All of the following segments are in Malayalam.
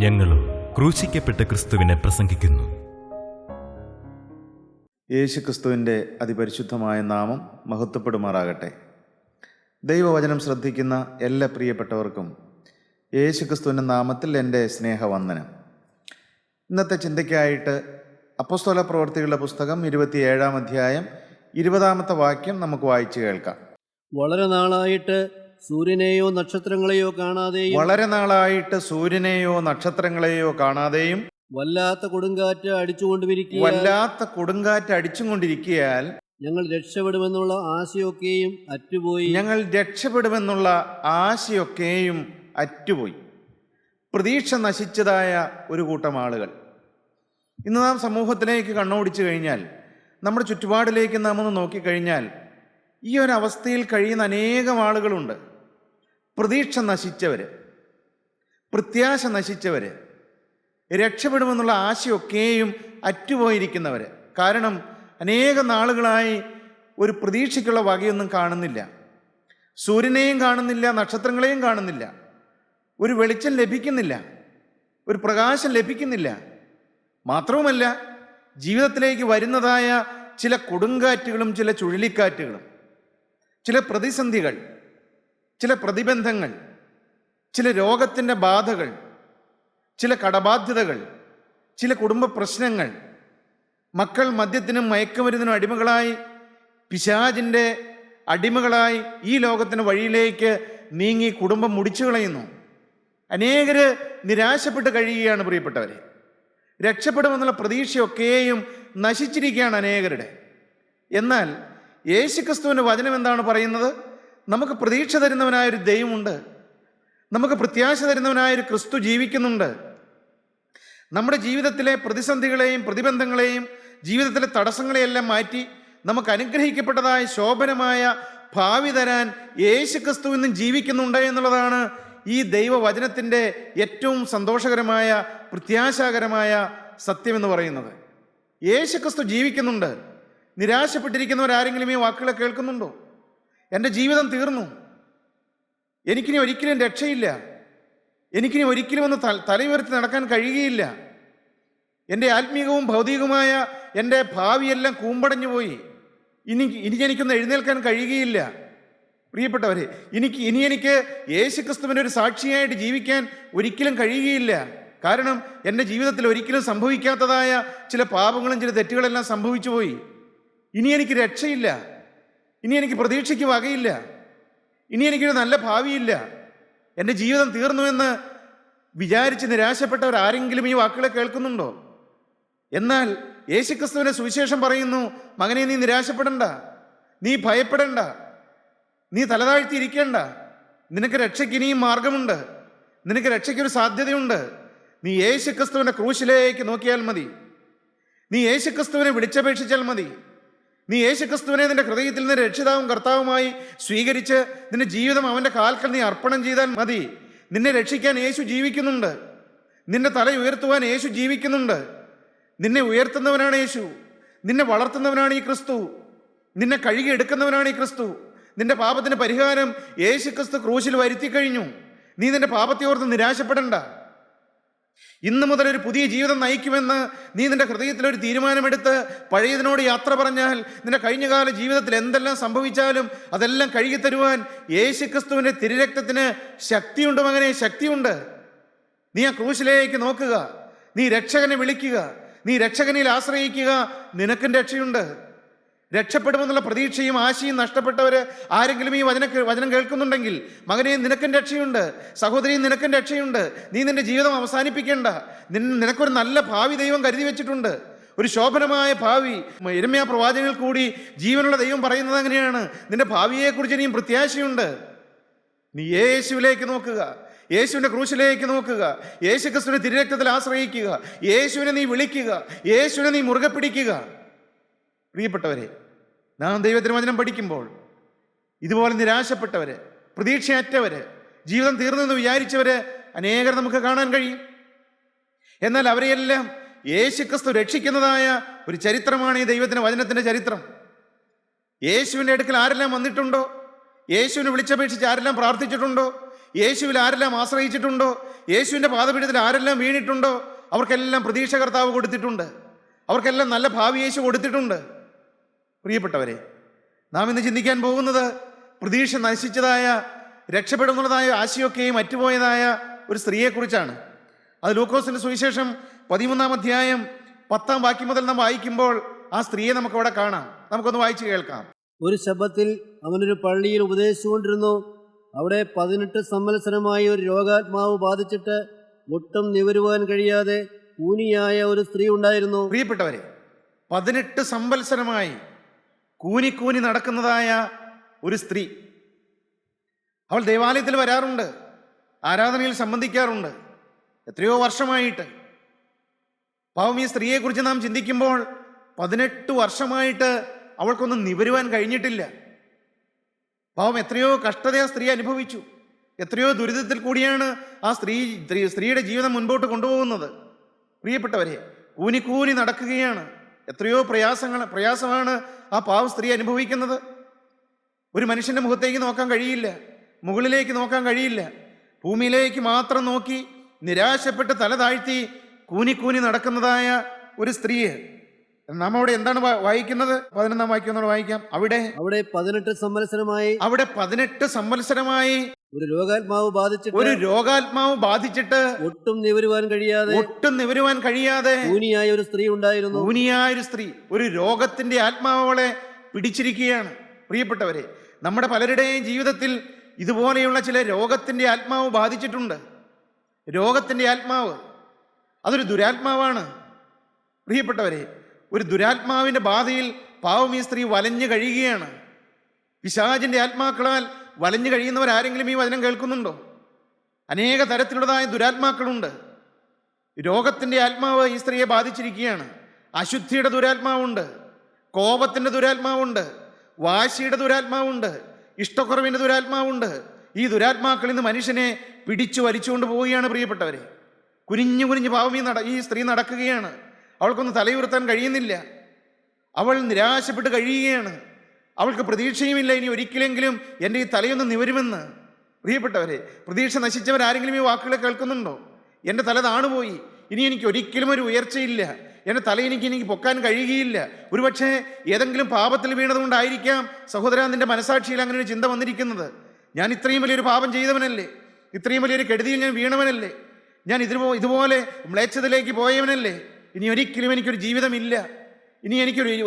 ഞങ്ങളും ക്രൂശിക്കപ്പെട്ട ക്രിസ്തുവിനെ പ്രസംഗിക്കുന്നു. യേശുക്രിസ്തുവിൻ്റെ അതിപരിശുദ്ധമായ നാമം മഹത്വപ്പെടുമാറാകട്ടെ. ദൈവവചനം ശ്രദ്ധിക്കുന്ന എല്ലാ പ്രിയപ്പെട്ടവർക്കും യേശുക്രിസ്തുവിൻ്റെ നാമത്തിൽ എൻ്റെ സ്നേഹവന്ദനം. ഇന്നത്തെ ചിന്തയ്ക്കായിട്ട് അപ്പോസ്തല പ്രവൃത്തികളുടെ പുസ്തകം 27-ാം അധ്യായം 20-ാമത്തെ വാക്യം നമുക്ക് വായിച്ചു കേൾക്കാം. വളരെ നാളായിട്ട് സൂര്യനെയോ നക്ഷത്രങ്ങളെയോ കാണാതെയും വല്ലാത്ത കൊടുങ്കാറ്റ് അടിച്ചുകൊണ്ടിരിക്കയാൽ ഞങ്ങൾ രക്ഷപ്പെടുമെന്നുള്ള ആശയൊക്കെയും അറ്റുപോയി. പ്രതീക്ഷ നശിച്ചതായ ഒരു കൂട്ടം ആളുകൾ. ഇന്ന് നാം സമൂഹത്തിലേക്ക് കണ്ണോടിച്ചു കഴിഞ്ഞാൽ, നമ്മുടെ ചുറ്റുപാടിലേക്ക് നാം ഒന്ന് നോക്കിക്കഴിഞ്ഞാൽ, ഈ ഒരു അവസ്ഥയിൽ കഴിയുന്ന അനേകം ആളുകളുണ്ട്. പ്രതീക്ഷ നശിച്ചവർ, പ്രത്യാശ നശിച്ചവർ, രക്ഷപ്പെടുമെന്നുള്ള ആശയൊക്കെയും അറ്റുപോയിരിക്കുന്നവർ. കാരണം അനേക നാളുകളായി ഒരു പ്രതീക്ഷയ്ക്കുള്ള വകയൊന്നും കാണുന്നില്ല. സൂര്യനെയും കാണുന്നില്ല, നക്ഷത്രങ്ങളെയും കാണുന്നില്ല, ഒരു വെളിച്ചം ലഭിക്കുന്നില്ല, ഒരു പ്രകാശം ലഭിക്കുന്നില്ല. മാത്രവുമല്ല, ജീവിതത്തിലേക്ക് വരുന്നതായ ചില കൊടുങ്കാറ്റുകളും ചില ചുഴലിക്കാറ്റുകളും, ചില പ്രതിസന്ധികൾ, ചില പ്രതിബന്ധങ്ങൾ, ചില രോഗത്തിൻ്റെ ബാധകൾ, ചില കടബാധ്യതകൾ, ചില കുടുംബ പ്രശ്നങ്ങൾ, മക്കൾ മദ്യത്തിനും മയക്കുമരുന്നിനും അടിമകളായി, പിശാചിൻ്റെ അടിമകളായി ഈ ലോകത്തിൻ്റെ വഴിയിലേക്ക് നീങ്ങി കുടുംബം മുടിച്ചു കളയുന്നു. അനേകർ നിരാശപ്പെട്ട് കഴിയുകയാണ്. പ്രിയപ്പെട്ടവരെ, രക്ഷപ്പെടുമെന്നുള്ള പ്രതീക്ഷയൊക്കെയും നശിച്ചിരിക്കുകയാണ് അനേകരുടെ. എന്നാൽ യേശുക്രിസ്തുവിൻ്റെ വചനം എന്താണ് പറയുന്നത്? നമുക്ക് പ്രതീക്ഷ തരുന്നവനായൊരു ദൈവമുണ്ട്, നമുക്ക് പ്രത്യാശ തരുന്നവനായൊരു ക്രിസ്തു ജീവിക്കുന്നുണ്ട്. നമ്മുടെ ജീവിതത്തിലെ പ്രതിസന്ധികളെയും പ്രതിബന്ധങ്ങളെയും ജീവിതത്തിലെ തടസ്സങ്ങളെയെല്ലാം മാറ്റി നമുക്ക് അനുഗ്രഹിക്കപ്പെട്ടതായ ശോഭനമായ ഭാവി തരാൻ യേശുക്രിസ്തു ഇന്നും ജീവിക്കുന്നുണ്ട് എന്നുള്ളതാണ് ഈ ദൈവവചനത്തിൻ്റെ ഏറ്റവും സന്തോഷകരമായ പ്രത്യാശാകരമായ സത്യമെന്ന് പറയുന്നത്. യേശുക്രിസ്തു ജീവിക്കുന്നുണ്ട്. നിരാശപ്പെട്ടിരിക്കുന്നവരാരെങ്കിലും ഈ വാക്കുകളെ കേൾക്കുന്നുണ്ടോ? എൻ്റെ ജീവിതം തീർന്നു, എനിക്കിനി ഒരിക്കലും രക്ഷയില്ല, എനിക്കിനി ഒരിക്കലും ഒന്ന് തലയുയർത്തി നടക്കാൻ കഴിയുകയില്ല, എൻ്റെ ആത്മീകവും ഭൗതികവുമായ എൻ്റെ ഭാവിയെല്ലാം കൂമ്പടഞ്ഞു പോയി, ഇനി എനിക്കൊന്ന് എഴുന്നേൽക്കാൻ കഴിയുകയില്ല. പ്രിയപ്പെട്ടവരെ, എനിക്ക് യേശുക്രിസ്തുവിൻ്റെ ഒരു സാക്ഷിയായിട്ട് ജീവിക്കാൻ ഒരിക്കലും കഴിയുകയില്ല. കാരണം എൻ്റെ ജീവിതത്തിൽ ഒരിക്കലും സംഭവിക്കാത്തതായ ചില പാപങ്ങളും ചില തെറ്റുകളെല്ലാം സംഭവിച്ചു പോയി. ഇനി എനിക്ക് രക്ഷയില്ല, ഇനി എനിക്ക് പ്രതീക്ഷയ്ക്ക് വകയില്ല, ഇനി എനിക്കൊരു നല്ല ഭാവിയില്ല, എൻ്റെ ജീവിതം തീർന്നുവെന്ന് വിചാരിച്ച് നിരാശപ്പെട്ടവർ ആരെങ്കിലും ഈ വാക്കുകളെ കേൾക്കുന്നുണ്ടോ? എന്നാൽ യേശുക്രിസ്തുവിൻ്റെ സുവിശേഷം പറയുന്നു, മകനെ, നീ നിരാശപ്പെടണ്ട, നീ ഭയപ്പെടണ്ട, നീ തലതാഴ്ത്തിയിരിക്കേണ്ട. നിനക്ക് രക്ഷയ്ക്ക് ഇനിയും മാർഗമുണ്ട്, നിനക്ക് രക്ഷയ്ക്കൊരു സാധ്യതയുണ്ട്. നീ യേശുക്രിസ്തുവിൻ്റെ ക്രൂശിലേക്ക് നോക്കിയാൽ മതി, നീ യേശുക്രിസ്തുവിനെ വിളിച്ചപേക്ഷിച്ചാൽ മതി, നീ യേശുക്രിസ്തുവിനെ നിന്റെ ഹൃദയത്തിൽ നിന്ന് രക്ഷിതാവും കർത്താവുമായി സ്വീകരിച്ച് നിന്റെ ജീവിതം അവൻ്റെ കാൽക്കൽ നീ അർപ്പണം ചെയ്താൽ മതി. നിന്നെ രക്ഷിക്കാൻ യേശു ജീവിക്കുന്നുണ്ട്, നിന്റെ തല ഉയർത്തുവാൻ യേശു ജീവിക്കുന്നുണ്ട്. നിന്നെ ഉയർത്തുന്നവനാണ് യേശു, നിന്നെ വളർത്തുന്നവനാണ് ഈ ക്രിസ്തു, നിന്നെ കഴുകി എടുക്കുന്നവനാണ് ഈ ക്രിസ്തു. നിന്റെ പാപത്തിന് പരിഹാരം യേശുക്രിസ്തു ക്രൂശിൽ വരുത്തി കഴിഞ്ഞു. നീ നിന്റെ പാപത്തെ ഓർത്ത് നിരാശപ്പെടണ്ട. ഇന്നു മുതൽ ഒരു പുതിയ ജീവിതം നയിക്കുമെന്ന് നീ നിന്റെ ഹൃദയത്തിൽ ഒരു തീരുമാനമെടുത്ത് പഴയതിനോട് യാത്ര പറഞ്ഞാൽ, നിന്റെ കഴിഞ്ഞകാല ജീവിതത്തിൽ എന്തെല്ലാം സംഭവിച്ചാലും അതെല്ലാം കഴുകിത്തരുവാൻ യേശുക്രിസ്തുവിൻ്റെ തിരുരക്തത്തിന് ശക്തിയുണ്ട് മകനെ, ശക്തിയുണ്ട്. നീ ആ ക്രൂശിലേക്ക് നോക്കുക, നീ രക്ഷകനെ വിളിക്കുക, നീ രക്ഷകനിൽ ആശ്രയിക്കുക, നിനക്കും രക്ഷയുണ്ട്. രക്ഷപ്പെടുമെന്നുള്ള പ്രതീക്ഷയും ആശയും നഷ്ടപ്പെട്ടവർ ആരെങ്കിലും ഈ വചനം കേൾക്കുന്നുണ്ടെങ്കിൽ, മകനെ, നിനക്കും രക്ഷയുണ്ട്, സഹോദരി, നിനക്കും രക്ഷയുണ്ട്. നീ നിന്റെ ജീവിതം അവസാനിപ്പിക്കേണ്ട. നിനക്കൊരു നല്ല ഭാവി ദൈവം കരുതി വെച്ചിട്ടുണ്ട്, ഒരു ശോഭനമായ ഭാവി. യിരെമ്യാ പ്രവാചകനിൽ കൂടി ജീവനുള്ള ദൈവം പറയുന്നത് അങ്ങനെയാണ്, നിന്റെ ഭാവിയെക്കുറിച്ച് ഇനിയും പ്രത്യാശയുണ്ട്. നീ യേശുവിലേക്ക് നോക്കുക, യേശുവിൻ്റെ ക്രൂശിലേക്ക് നോക്കുക, യേശുക്രിസ്തുവിന്റെ തിരുരക്തത്തിൽ ആശ്രയിക്കുക, യേശുവിനെ നീ വിളിക്കുക, യേശുവിനെ നീ മുറുകെ പിടിക്കുക. പ്രിയപ്പെട്ടവരെ, നാം ദൈവത്തിന് വചനം പഠിക്കുമ്പോൾ ഇതുപോലെ നിരാശപ്പെട്ടവര്, പ്രതീക്ഷയറ്റവര്, ജീവിതം തീർന്നെന്ന് വിചാരിച്ചവര് അനേകർ നമുക്ക് കാണാൻ കഴിയും. എന്നാൽ അവരെയെല്ലാം യേശുക്രിസ്തു രക്ഷിക്കുന്നതായ ഒരു ചരിത്രമാണ് ഈ ദൈവത്തിൻ്റെ വചനത്തിൻ്റെ ചരിത്രം. യേശുവിൻ്റെ അടുക്കൽ ആരെല്ലാം വന്നിട്ടുണ്ടോ, യേശുവിനെ വിളിച്ചപേക്ഷിച്ച് ആരെല്ലാം പ്രാർത്ഥിച്ചിട്ടുണ്ടോ, യേശുവിൽ ആരെല്ലാം ആശ്രയിച്ചിട്ടുണ്ടോ, യേശുവിൻ്റെ പാദപീഠത്തിൽ ആരെല്ലാം വീണിട്ടുണ്ടോ, അവർക്കെല്ലാം പ്രതീക്ഷ കർത്താവ് കൊടുത്തിട്ടുണ്ട്. അവർക്കെല്ലാം നല്ല ഭാവി യേശു കൊടുത്തിട്ടുണ്ട്. പ്രിയപ്പെട്ടവരെ, നാം ഇന്ന് ചിന്തിക്കാൻ പോകുന്നത് പ്രതീക്ഷ നശിച്ചതായ, രക്ഷപ്പെടുന്നതായ ആശയൊക്കെയും അറ്റുപോയതായ ഒരു സ്ത്രീയെക്കുറിച്ചാണ്. അത് ലൂക്കോസിൻ്റെ സുവിശേഷം 13-ാം അധ്യായം 10-ാം വാക്യം മുതൽ നാം വായിക്കുമ്പോൾ ആ സ്ത്രീയെ നമുക്കവിടെ കാണാം. നമുക്കൊന്ന് വായിച്ച് കേൾക്കാം. ഒരു ശബ്ദത്തിൽ അവനൊരു പള്ളിയിൽ ഉപദേശിച്ചുകൊണ്ടിരുന്നു. അവിടെ 18 സംവത്സരമായി ഒരു രോഗാത്മാവ് ബാധിച്ചിട്ട് ഒട്ടും നിവരുവാൻ കഴിയാതെ കൂനിയായ ഒരു സ്ത്രീ ഉണ്ടായിരുന്നു. പ്രിയപ്പെട്ടവരെ, 18 സംവത്സരമായി കൂനി നടക്കുന്നതായ ഒരു സ്ത്രീ. അവൾ ദേവാലയത്തിൽ വരാറുണ്ട്, ആരാധനയിൽ സംബന്ധിക്കാറുണ്ട്, എത്രയോ വർഷമായിട്ട്. പാവം, ഈ സ്ത്രീയെക്കുറിച്ച് നാം ചിന്തിക്കുമ്പോൾ 18 വർഷമായിട്ട് അവൾക്കൊന്നും നിവരുവാൻ കഴിഞ്ഞിട്ടില്ല. പാവം, എത്രയോ കഷ്ടത ആ സ്ത്രീ അനുഭവിച്ചു. എത്രയോ ദുരിതത്തിൽ കൂടിയാണ് ആ സ്ത്രീയുടെ ജീവിതം മുൻപോട്ട് കൊണ്ടുപോകുന്നത്. പ്രിയപ്പെട്ടവരെ, കൂനി നടക്കുകയാണ്. എത്രയോ പ്രയാസമാണ് ആ പാവ സ്ത്രീ അനുഭവിക്കുന്നത്. ഒരു മനുഷ്യൻ്റെ മുഖത്തേക്ക് നോക്കാൻ കഴിയില്ല, മുകളിലേക്ക് നോക്കാൻ കഴിയില്ല. ഭൂമിയിലേക്ക് മാത്രം നോക്കി നിരാശപ്പെട്ട് തല താഴ്ത്തി കൂനി നടക്കുന്നതായ ഒരു സ്ത്രീയെ നാം അവിടെ എന്താണ് വായിക്കുന്നത്? 11-ാം വാക്യം വായിക്കാം. അവിടെ 18 സംവത്സരമായി ഒരു രോഗാത്മാവ് ബാധിച്ചിട്ട് ഒട്ടും നിവരുവാൻ കഴിയാതെ കൂനിയായ ഒരു സ്ത്രീ ഉണ്ടായിരുന്നു. കൂനിയായ സ്ത്രീ, ഒരു രോഗത്തിന്റെ ആത്മാവ് അവളെ പിടിച്ചിരിക്കുകയാണ്. പ്രിയപ്പെട്ടവരെ, നമ്മുടെ പലരുടെയും ജീവിതത്തിൽ ഇതുപോലെയുള്ള ചില രോഗത്തിന്റെ ആത്മാവ് ബാധിച്ചിട്ടുണ്ട്. രോഗത്തിന്റെ ആത്മാവ് അതൊരു ദുരാത്മാവാണ്. പ്രിയപ്പെട്ടവരെ, ഒരു ദുരാത്മാവിന്റെ ബാധയിൽ പാവം ഈ സ്ത്രീ വലഞ്ഞു കഴിയുകയാണ്. പിശാചിന്റെ ആത്മാക്കളാൽ വലഞ്ഞു കഴിയുന്നവരാരെങ്കിലും ഈ വചനം കേൾക്കുന്നുണ്ടോ? അനേക തരത്തിലുള്ളതായ ദുരാത്മാക്കളുണ്ട്. രോഗത്തിന്റെ ആത്മാവ് ഈ സ്ത്രീയെ ബാധിച്ചിരിക്കുകയാണ്. അശുദ്ധിയുടെ ദുരാത്മാവുണ്ട്, കോപത്തിന്റെ ദുരാത്മാവുണ്ട്, വാശിയുടെ ദുരാത്മാവുണ്ട്, ഇഷ്ടക്കുറവിന്റെ ദുരാത്മാവുണ്ട്. ഈ ദുരാത്മാക്കൾ ഇന്ന് മനുഷ്യനെ പിടിച്ചു വലിച്ചുകൊണ്ട് പോവുകയാണ്. പ്രിയപ്പെട്ടവരെ, കുനിഞ്ഞു പാവം ഈ സ്ത്രീ നടക്കുകയാണ്. അവൾക്കൊന്ന് തലയുയർത്താൻ കഴിയുന്നില്ല. അവൾ നിരാശപ്പെട്ട് കഴിയുകയാണ്. അവൾക്ക് പ്രതീക്ഷയുമില്ല ഇനി ഒരിക്കലെങ്കിലും എൻ്റെ ഈ തലയൊന്ന് നിവരുമെന്ന്. പ്രിയപ്പെട്ടവരെ, പ്രതീക്ഷ നശിച്ചവരാരെങ്കിലും ഈ വാക്കുകളെ കേൾക്കുന്നുണ്ടോ? എൻ്റെ തല താണുപോയി, ഇനി എനിക്ക് ഒരിക്കലും ഒരു ഉയർച്ചയില്ല, എൻ്റെ തല എനിക്ക് പൊക്കാൻ കഴിയുകയില്ല. ഒരുപക്ഷെ ഏതെങ്കിലും പാപത്തിൽ വീണതുകൊണ്ടായിരിക്കാം സഹോദരാ നിന്റെ മനസാക്ഷിയിൽ അങ്ങനെ ഒരു ചിന്ത വന്നിരിക്കുന്നത്. ഞാൻ ഇത്രയും വലിയൊരു പാപം ചെയ്തവനല്ലേ, ഇത്രയും വലിയൊരു കെടുതിയിൽ ഞാൻ വീണവനല്ലേ, ഞാൻ ഇതുപോലെ മ്ലേച്ഛതയിലേക്ക് പോയവനല്ലേ, ഇനി ഒരിക്കലും എനിക്കൊരു ജീവിതമില്ല, ഇനി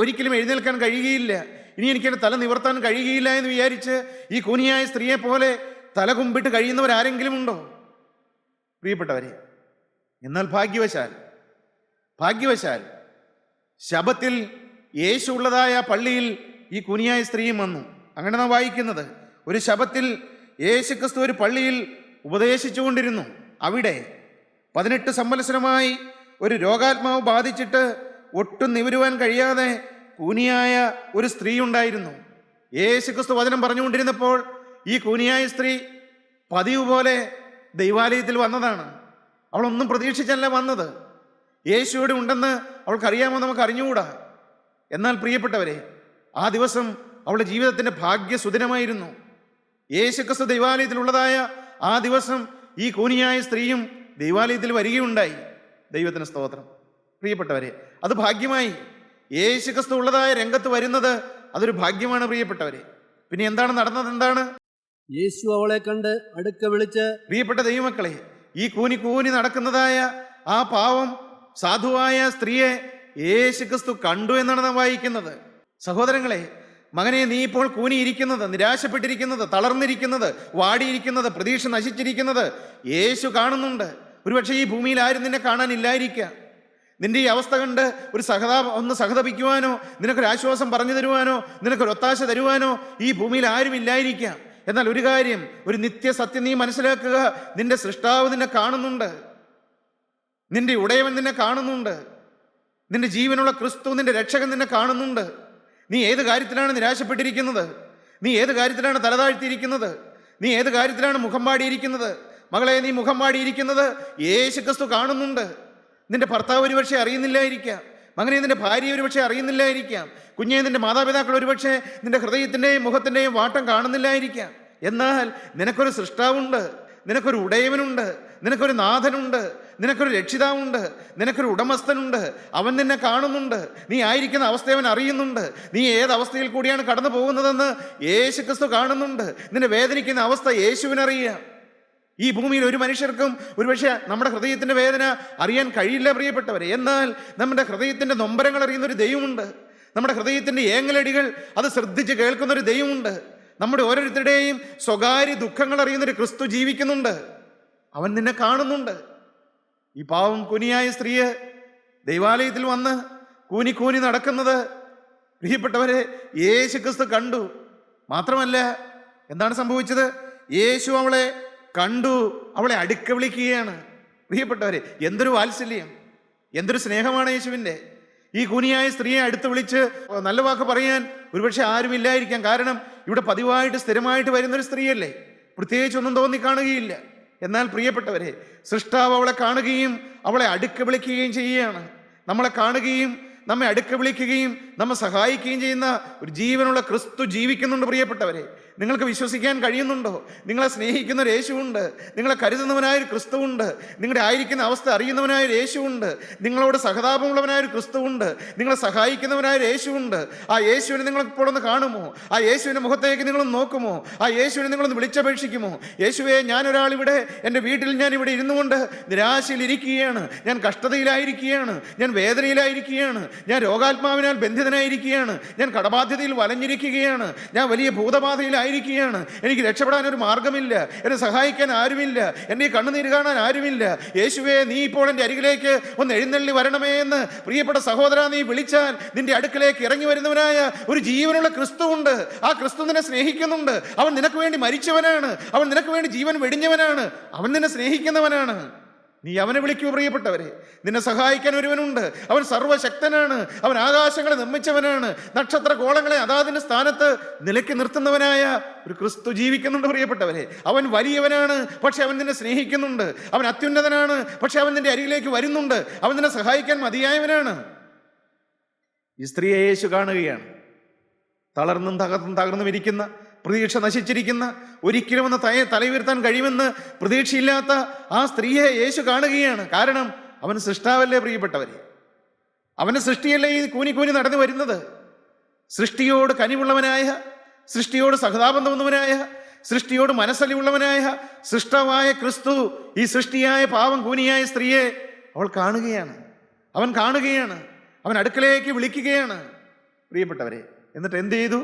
ഒരിക്കലും എഴുന്നേൽക്കാൻ കഴിയുകയില്ല, ഇനി എനിക്ക് എൻ്റെ തല നിവർത്താൻ കഴിയുകയില്ല എന്ന് വിചാരിച്ച് ഈ കൂനിയായ സ്ത്രീയെ പോലെ തല കുമ്പിട്ട് കഴിയുന്നവരാരെങ്കിലും ഉണ്ടോ? പ്രിയപ്പെട്ടവരെ, എന്നാൽ ഭാഗ്യവശാൽ ശബത്തിൽ യേശു ഉള്ളതായ പള്ളിയിൽ ഈ കൂനിയായ സ്ത്രീയും വന്നു. അങ്ങനെ നാം വായിക്കുന്നത്, ഒരു ശബത്തിൽ യേശു ക്രിസ്തു ഒരു പള്ളിയിൽ ഉപദേശിച്ചുകൊണ്ടിരുന്നു. അവിടെ 18 സംവത്സരമായി ഒരു രോഗാത്മാവ് ബാധിച്ചിട്ട് ഒട്ടും നിവരുവാൻ കഴിയാതെ കൂനിയായ ഒരു സ്ത്രീ ഉണ്ടായിരുന്നു. യേശു ക്രിസ്തു വചനം പറഞ്ഞുകൊണ്ടിരുന്നപ്പോൾ ഈ കൂനിയായ സ്ത്രീ പതിവ് പോലെ ദൈവാലയത്തിൽ വന്നതാണ്. അവളൊന്നും പ്രതീക്ഷിച്ചല്ല വന്നത്. യേശുവിടെ ഉണ്ടെന്ന് അവൾക്കറിയാമോ? നമുക്ക് അറിഞ്ഞുകൂടാ. എന്നാൽ പ്രിയപ്പെട്ടവരെ, ആ ദിവസം അവളുടെ ജീവിതത്തിൻ്റെ ഭാഗ്യസുദിനമായിരുന്നു. യേശു ക്രിസ്തു ദൈവാലയത്തിലുള്ളതായ ആ ദിവസം ഈ കൂനിയായ സ്ത്രീയും ദൈവാലയത്തിൽ വരികയുണ്ടായി. ദൈവത്തിന് സ്തോത്രം. പ്രിയപ്പെട്ടവരെ, അത് ഭാഗ്യമായി. യേശു ക്രിസ്തു ഉള്ളതായ രംഗത്ത് വരുന്നത് അതൊരു ഭാഗ്യമാണ്. പ്രിയപ്പെട്ടവരെ, പിന്നെ എന്താണ് നടന്നത്? യേശു അവളെ കണ്ട് അടുക്ക വിളിച്ച്, പ്രിയപ്പെട്ട ദൈവമക്കളെ, ഈ കൂനി നടക്കുന്നതായ ആ പാവം സാധുവായ സ്ത്രീയെ യേശു ക്രിസ്തു കണ്ടു എന്നാണ് നാം വായിക്കുന്നത്. സഹോദരങ്ങളെ, മകനെ, നീ ഇപ്പോൾ കൂനിയിരിക്കുന്നത്, നിരാശപ്പെട്ടിരിക്കുന്നത്, തളർന്നിരിക്കുന്നത്, വാടിയിരിക്കുന്നത്, പ്രതീക്ഷ നശിച്ചിരിക്കുന്നത് യേശു കാണുന്നുണ്ട്. ഒരുപക്ഷെ ഈ ഭൂമിയിൽ ആരും നിന്നെ കാണാനില്ലായിരിക്കാം. നിന്റെ ഈ അവസ്ഥ കണ്ട് ഒന്ന് സഹതപിക്കുവാനോ, നിനക്കൊരു ആശ്വാസം പറഞ്ഞു തരുവാനോ, നിനക്കൊരു ഒത്താശ തരുവാനോ ഈ ഭൂമിയിൽ ആരും ഇല്ലായിരിക്കാം. എന്നാൽ ഒരു കാര്യം, ഒരു നിത്യസത്യം നീ മനസ്സിലാക്കുക, നിന്റെ സൃഷ്ടാവ് നിന്നെ കാണുന്നുണ്ട്, നിന്റെ ഉടയവൻ നിന്നെ കാണുന്നുണ്ട്, നിന്റെ ജീവനുള്ള ക്രിസ്തു നിന്റെ രക്ഷകൻ നിന്നെ കാണുന്നുണ്ട്. നീ ഏത് കാര്യത്തിലാണ് നിരാശപ്പെട്ടിരിക്കുന്നത്? നീ ഏത് കാര്യത്തിലാണ് തലതാഴ്ത്തിയിരിക്കുന്നത്? നീ ഏത് കാര്യത്തിലാണ് മുഖം പാടിയിരിക്കുന്നത്? മകളെ, നീ മുഖം പാടിയിരിക്കുന്നത് യേശു ക്രിസ്തു കാണുന്നുണ്ട്. നിന്റെ ഭർത്താവ് ഒരുപക്ഷെ അറിയുന്നില്ലായിരിക്കാം, മകനെ നിന്റെ ഭാര്യ ഒരുപക്ഷെ അറിയുന്നില്ലായിരിക്കാം, കുഞ്ഞെ നിന്റെ മാതാപിതാക്കൾ ഒരുപക്ഷെ നിന്റെ ഹൃദയത്തിൻ്റെയും മുഖത്തിൻ്റെയും വാട്ടം കാണുന്നില്ലായിരിക്കാം. എന്നാൽ നിനക്കൊരു സൃഷ്ടാവുണ്ട്, നിനക്കൊരു ഉടയവനുണ്ട്, നിനക്കൊരു നാഥനുണ്ട്, നിനക്കൊരു രക്ഷിതാവുണ്ട്, നിനക്കൊരു ഉടമസ്ഥനുണ്ട്. അവൻ നിന്നെ കാണുന്നുണ്ട്. നീ ആയിരിക്കുന്ന അവസ്ഥ അവൻ അറിയുന്നുണ്ട്. നീ ഏത് അവസ്ഥയിൽ കൂടിയാണ് കടന്നു പോകുന്നതെന്ന് യേശു ക്രിസ്തു കാണുന്നുണ്ട്. നിന്നെ വേദനിക്കുന്ന അവസ്ഥ യേശുവിനറിയാം. ഈ ഭൂമിയിൽ ഒരു മനുഷ്യർക്കും ഒരുപക്ഷെ നമ്മുടെ ഹൃദയത്തിൻ്റെ വേദന അറിയാൻ കഴിയില്ല പ്രിയപ്പെട്ടവരെ. എന്നാൽ നമ്മുടെ ഹൃദയത്തിൻ്റെ നൊമ്പരങ്ങൾ അറിയുന്നൊരു ദൈവമുണ്ട്. നമ്മുടെ ഹൃദയത്തിൻ്റെ ഏങ്ങലടികൾ അത് ശ്രദ്ധിച്ച് കേൾക്കുന്നൊരു ദൈവമുണ്ട്. നമ്മുടെ ഓരോരുത്തരുടെയും സ്വകാര്യ ദുഃഖങ്ങൾ അറിയുന്നൊരു ക്രിസ്തു ജീവിക്കുന്നുണ്ട്. അവൻ നിന്നെ കാണുന്നുണ്ട്. ഈ പാവം കുനിയായ സ്ത്രീയെ ദൈവാലയത്തിൽ വന്ന് കൂനി നടക്കുന്നത് പ്രിയപ്പെട്ടവരെ യേശു ക്രിസ്തു കണ്ടു. മാത്രമല്ല എന്താണ് സംഭവിച്ചത്? യേശു അവളെ കണ്ടു, അവളെ അടുക്ക വിളിക്കുകയാണ്. പ്രിയപ്പെട്ടവരെ, എന്തൊരു വാത്സല്യം, എന്തൊരു സ്നേഹമാണ് യേശുവിൻ്റെ. ഈ കൂനിയായ സ്ത്രീയെ അടുത്ത് വിളിച്ച് നല്ല വാക്ക് പറയാൻ ഒരുപക്ഷെ ആരുമില്ലായിരിക്കാം. കാരണം ഇവിടെ പതിവായിട്ട് സ്ഥിരമായിട്ട് വരുന്നൊരു സ്ത്രീയല്ലേ, പ്രത്യേകിച്ചൊന്നും തോന്നിക്കാണുകയില്ല. എന്നാൽ പ്രിയപ്പെട്ടവരെ, സൃഷ്ടാവ് അവളെ കാണുകയും അവളെ അടുക്ക വിളിക്കുകയും ചെയ്യുകയാണ്. നമ്മളെ കാണുകയും നമ്മെ അടുക്ക വിളിക്കുകയും നമ്മെ സഹായിക്കുകയും ചെയ്യുന്ന ഒരു ജീവനുള്ള ക്രിസ്തു ജീവിക്കുന്നുണ്ട്. പ്രിയപ്പെട്ടവരെ, നിങ്ങൾക്ക് വിശ്വസിക്കാൻ കഴിയുന്നുണ്ടോ? നിങ്ങളെ സ്നേഹിക്കുന്ന ഒരു യേശുവുണ്ട്, നിങ്ങളെ കരുതുന്നവനായൊരു ക്രിസ്തുവുണ്ട്, നിങ്ങളുടെ ആയിരിക്കുന്ന അവസ്ഥ അറിയുന്നവനായൊരു യേശുവുണ്ട്, നിങ്ങളോട് സഹതാപമുള്ളവനായൊരു ക്രിസ്തുവുണ്ട്, നിങ്ങളെ സഹായിക്കുന്നവനായൊരു യേശുവുണ്ട്. ആ യേശുവിനെ നിങ്ങൾ ഇപ്പോൾ ഒന്ന് കാണുമോ? ആ യേശുവിൻ്റെ മുഖത്തേക്ക് നിങ്ങളൊന്ന് നോക്കുമോ? ആ യേശുവിനെ നിങ്ങളൊന്ന് വിളിച്ചപേക്ഷിക്കുമോ? യേശുവേ, ഞാനൊരാളിവിടെ എൻ്റെ വീട്ടിൽ ഞാൻ ഇവിടെ ഇരുന്നു കൊണ്ട് നിരാശയിലിരിക്കുകയാണ്, ഞാൻ കഷ്ടതയിലായിരിക്കുകയാണ്, ഞാൻ വേദനയിലായിരിക്കുകയാണ്, ഞാൻ രോഗാത്മാവിനാൽ ബന്ധിതനായിരിക്കുകയാണ്, ഞാൻ കടബാധ്യതയിൽ വലഞ്ഞിരിക്കുകയാണ്, ഞാൻ വലിയ ഭൂതബാധയിലായിരിക്കുകയാണ്, എനിക്ക് രക്ഷപ്പെടാൻ ഒരു മാർഗമില്ല, എന്നെ സഹായിക്കാൻ ആരുമില്ല, എൻ്റെ ഈ കണ്ണുനീര് കാണാൻ ആരുമില്ല. യേശുവേ, നീ ഇപ്പോൾ എൻ്റെ അരികിലേക്ക് ഒന്ന് എഴുന്നള്ളി വരണമേ എന്ന് പ്രിയപ്പെട്ട സഹോദര നീ വിളിച്ചാൽ നിന്റെ അടുക്കിലേക്ക് ഇറങ്ങി വരുന്നവനായ ഒരു ജീവനുള്ള ക്രിസ്തുവുണ്ട്. ആ ക്രിസ്തു നിന്നെ സ്നേഹിക്കുന്നുണ്ട്. അവൻ നിനക്ക് വേണ്ടി മരിച്ചവനാണ്, അവൻ നിനക്ക് വേണ്ടി ജീവൻ വെടിഞ്ഞവനാണ്, അവൻ നിന്നെ സ്നേഹിക്കുന്നവനാണ്. നീ അവനെ വിളിക്കൂ പ്രിയപ്പെട്ടവരെ. നിന്നെ സഹായിക്കാൻ ഒരുവനുണ്ട്. അവൻ സർവശക്തനാണ്, അവൻ ആകാശങ്ങളെ നിർമ്മിച്ചവനാണ്, നക്ഷത്ര ഗോളങ്ങളെ അതാതിൻ്റെ സ്ഥാനത്ത് നിലയ്ക്ക് നിർത്തുന്നവനായ ഒരു ക്രിസ്തു ജീവിക്കുന്നുണ്ട് പ്രിയപ്പെട്ടവരെ. അവൻ വലിയവനാണ്, പക്ഷെ അവൻ നിന്നെ സ്നേഹിക്കുന്നുണ്ട്. അവൻ അത്യുന്നതനാണ്, പക്ഷെ അവൻ നിന്റെ അരികിലേക്ക് വരുന്നുണ്ട്. അവൻ നിന്നെ സഹായിക്കാൻ മതിയായവനാണ്. ഈ സ്ത്രീയെ യേശു കാണുകയാണ്. തളർന്നും തകർന്നും ഇരിക്കുന്ന, പ്രതീക്ഷ നശിച്ചിരിക്കുന്ന, ഒരിക്കലും ഒന്ന് തലയുയർത്താൻ കഴിയുമെന്ന് പ്രതീക്ഷയില്ലാത്ത ആ സ്ത്രീയെ യേശു കാണുകയാണ്. കാരണം അവൻ സൃഷ്ടാവല്ലേ പ്രിയപ്പെട്ടവരെ, അവൻ്റെ സൃഷ്ടിയല്ലേ ഈ കൂനി നടന്നു വരുന്നത്. സൃഷ്ടിയോട് കനിവുള്ളവനായ, സൃഷ്ടിയോട് സഹതാപം തോന്നുന്നവനായ, സൃഷ്ടിയോട് മനസ്സലിവുള്ളവനായ സൃഷ്ടാവായ ക്രിസ്തു ഈ സൃഷ്ടിയായ പാവം കൂനിയായ സ്ത്രീയെ അവൾ കാണുകയാണ്. അവൻ കാണുകയാണ്, അവൻ അടുക്കലേക്ക് വിളിക്കുകയാണ് പ്രിയപ്പെട്ടവരെ. എന്നിട്ട് എന്ത് ചെയ്തു?